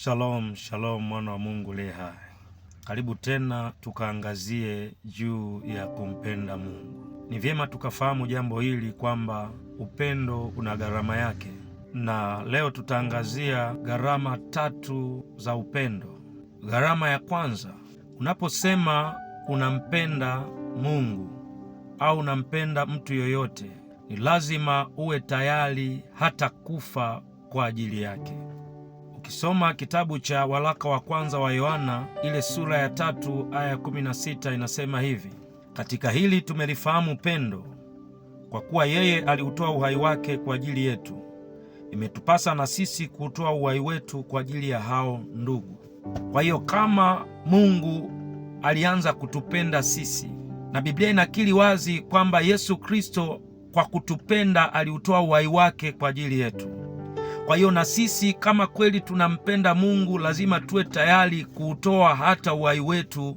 Shalom, shalom mwana wa Mungu le hai. Karibu tena tukaangazie juu ya kumpenda Mungu. Ni vyema tukafahamu jambo hili kwamba upendo una gharama yake, na leo tutaangazia gharama 3 za upendo. Gharama ya kwanza, unaposema unampenda Mungu au unampenda mtu yoyote, ni lazima uwe tayari hata kufa kwa ajili yake. Ukisoma kitabu cha waraka wa kwanza wa Yohana ile sura ya 3 aya 16 inasema hivi: katika hili tumelifahamu pendo, kwa kuwa yeye aliutoa uhai wake kwa ajili yetu. Imetupasa na sisi kuutoa uhai wetu kwa ajili ya hao ndugu. Kwa hiyo kama Mungu alianza kutupenda sisi, na Biblia inakiri wazi kwamba Yesu Kristo kwa kutupenda aliutoa uhai wake kwa ajili yetu. Kwa hiyo na sisi kama kweli tunampenda Mungu, lazima tuwe tayari kuutoa hata uhai wetu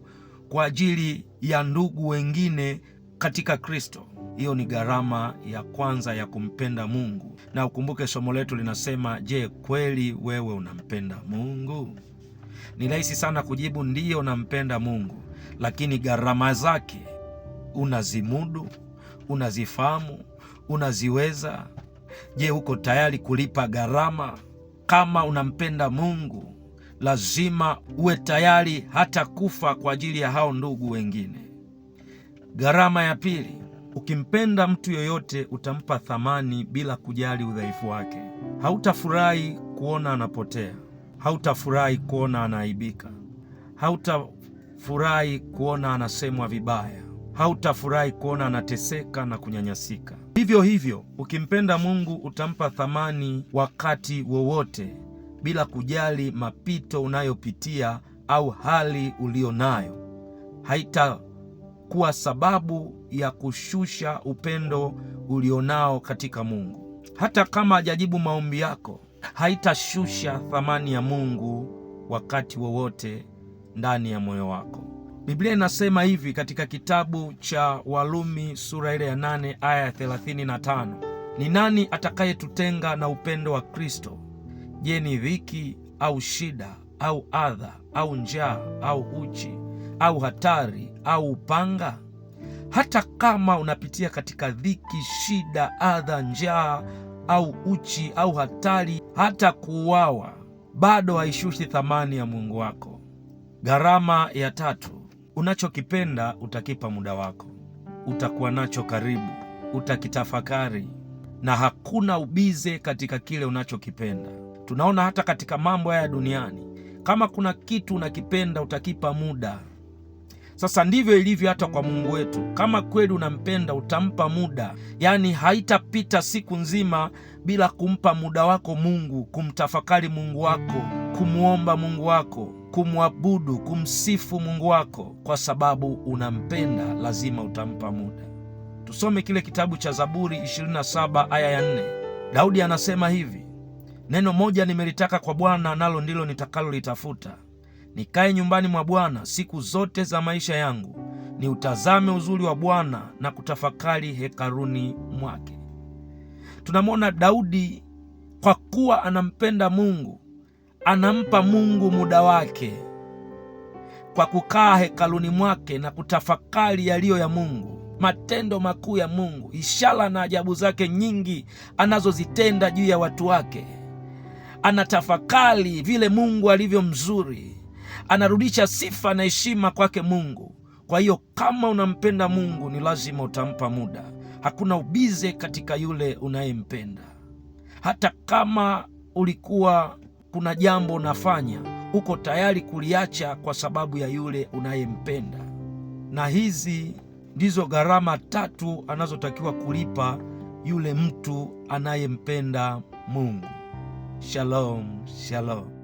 kwa ajili ya ndugu wengine katika Kristo. Hiyo ni gharama ya kwanza ya kumpenda Mungu. Na ukumbuke somo letu linasema, je, kweli wewe unampenda Mungu? Ni rahisi sana kujibu ndiyo nampenda Mungu, lakini gharama zake unazimudu? Unazifahamu? Unaziweza? Je, uko tayari kulipa gharama? Kama unampenda Mungu, lazima uwe tayari hata kufa kwa ajili ya hao ndugu wengine. Gharama ya pili, ukimpenda mtu yoyote utampa thamani bila kujali udhaifu wake. Hautafurahi kuona anapotea, hautafurahi kuona anaaibika, hautafurahi kuona anasemwa vibaya, hautafurahi kuona anateseka na kunyanyasika. Hivyo hivyo, ukimpenda Mungu utampa thamani wakati wowote bila kujali mapito unayopitia au hali ulionayo. Haitakuwa sababu ya kushusha upendo ulionao katika Mungu. Hata kama hajajibu maombi yako, haitashusha thamani ya Mungu wakati wowote ndani ya moyo wako. Biblia inasema hivi katika kitabu cha Warumi sura ile ya 8 aya ya 35: ni nani atakayetutenga na upendo wa Kristo? Je, ni dhiki au shida au adha au njaa au uchi au hatari au upanga? Hata kama unapitia katika dhiki, shida, adha, njaa au uchi au hatari, hata kuuawa, bado haishushi thamani ya Mungu wako. Gharama ya 3, unachokipenda utakipa muda wako, utakuwa nacho karibu, utakitafakari, na hakuna ubize katika kile unachokipenda. Tunaona hata katika mambo haya duniani, kama kuna kitu unakipenda utakipa muda. Sasa ndivyo ilivyo hata kwa Mungu wetu. Kama kweli unampenda utampa muda, yaani haitapita siku nzima bila kumpa muda wako Mungu, kumtafakari Mungu wako, kumuomba Mungu wako, kumwabudu, kumsifu Mungu wako. Kwa sababu unampenda, lazima utampa muda. Tusome kile kitabu cha Zaburi 27 aya ya 4. Daudi anasema hivi: neno moja nimelitaka kwa Bwana, nalo ndilo nitakalolitafuta, nikae nyumbani mwa Bwana siku zote za maisha yangu, niutazame uzuri wa Bwana na kutafakari hekaluni mwake. Tunamwona Daudi, kwa kuwa anampenda Mungu, anampa Mungu muda wake kwa kukaa hekaluni mwake na kutafakari yaliyo ya Mungu, matendo makuu ya Mungu, ishara na ajabu zake nyingi anazozitenda juu ya watu wake. Anatafakari vile Mungu alivyo mzuri, anarudisha sifa na heshima kwake Mungu. Kwa hiyo kama unampenda Mungu, ni lazima utampa muda. Hakuna ubize katika yule unayempenda. Hata kama ulikuwa kuna jambo unafanya, uko tayari kuliacha kwa sababu ya yule unayempenda. Na hizi ndizo gharama 3 anazotakiwa kulipa yule mtu anayempenda Mungu. Shalom, shalom.